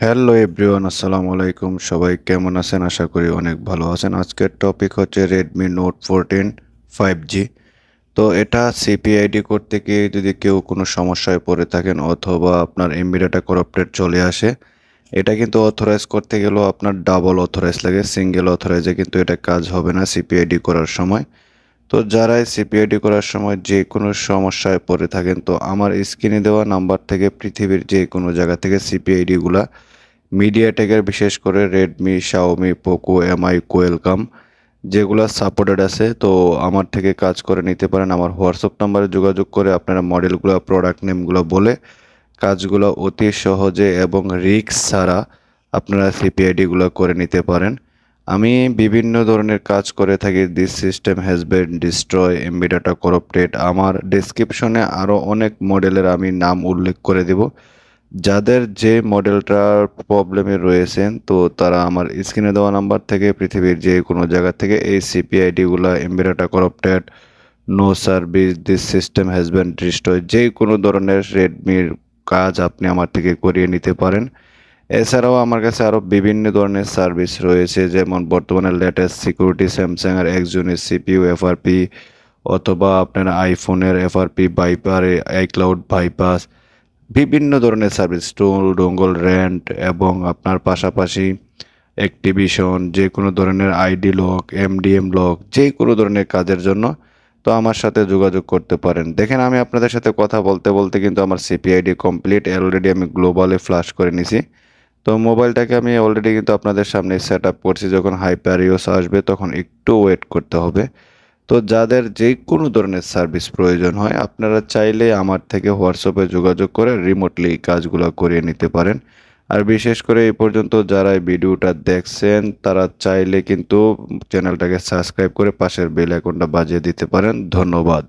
Hello everyone, আসসালামু আলাইকুম। সবাই কেমন আছেন? আশা করি অনেক ভালো আছেন। আজকের টপিক হচ্ছে রেডমি নোট 14 5G। তো এটা সিপিআইডি করতে গিয়ে যদি কেউ কোনো সমস্যায় পড়ে থাকেন অথবা আপনার এমবি ডাটা করাপ্টেড চলে আসে, এটা কিন্তু অথরাইজ করতে গেলেও আপনার ডাবল অথরাইজ লাগে। সিঙ্গেল অথরাইজে কিন্তু এটা কাজ হবে না সিপিআইডি করার সময়। তো যারাই সিপিআইডি করার সময় যে কোনো সমস্যায় পড়ে থাকেন, তো আমার স্ক্রিনে দেওয়া নাম্বার থেকে পৃথিবীর যে কোনো জায়গা থেকে সিপিআইডিগুলা মিডিয়াটেকের, বিশেষ করে রেডমি, শাওমি, পোকো, এমআই, কোয়েলকাম যেগুলো সাপোর্টেড আছে, তো আমার থেকে কাজ করে নিতে পারেন। আমার হোয়াটসঅ্যাপ নাম্বারে যোগাযোগ করে আপনারা মডেলগুলো, প্রোডাক্ট নেমগুলো বলে কাজগুলো অতি সহজে এবং রিস্ক ছাড়া আপনারা সিপিআইডিগুলো করে নিতে পারেন। আমি বিভিন্ন ধরনের কাজ করে থাকি। This system has been destroy, MB data corrupted. আমার ডেসক্রিপশনে আরও অনেক মডেলের আমি নাম উল্লেখ করে দেব। যাদের যে মডেলটার প্রবলেমে রয়েছেন, তো তারা আমার স্ক্রিনে দেওয়া নাম্বার থেকে পৃথিবীর যে কোনো জায়গা থেকে এই সিপিআইডিগুলো, MB data corrupted, no service, this system has been destroy, যে কোনো ধরনের রেডমির কাজ আপনি আমার থেকে করিয়ে নিতে পারেন। এছাড়াও আমার কাছে আরও বিভিন্ন ধরনের সার্ভিস রয়েছে, যেমন বর্তমানে লেটেস্ট সিকিউরিটি, স্যামসাংয়ের একজনের সিপিইউ এফআরপি, অথবা আপনার আইফোনের এফআরপি বাইপার, আইক্লাউড বাইপাস, বিভিন্ন ধরনের সার্ভিস, টোল, ডোঙ্গল, রেন্ট এবং আপনার পাশাপাশি অ্যাক্টিভিশন, যে কোনো ধরনের আইডি লক, এমডিএম লক, যে কোনো ধরনের কাজের জন্য তো আমার সাথে যোগাযোগ করতে পারেন। দেখেন, আমি আপনাদের সাথে কথা বলতে বলতে কিন্তু আমার সিপিআইডি কমপ্লিট, অলরেডি আমি গ্লোবালে ফ্লাশ করে নিছি। তো মোবাইলটাকে আমি অলরেডি কিন্তু আপনাদের সামনে সেট আপ করছি। যখন হাইপার ইউস আসবে তখন একটু ওয়েট করতে হবে। তো যাদের যে কোনো ধরনের সার্ভিস প্রয়োজন হয়, আপনারা চাইলে আমার থেকে হোয়াটসঅ্যাপে যোগাযোগ করে রিমোটলি কাজগুলো করিয়ে নিতে পারেন। আর বিশেষ করে এই পর্যন্ত যারা এই ভিডিওটা দেখছেন, তারা চাইলে কিন্তু চ্যানেলটাকে সাবস্ক্রাইব করে পাশের বেল আইকনটা বাজিয়ে দিতে পারেন। ধন্যবাদ।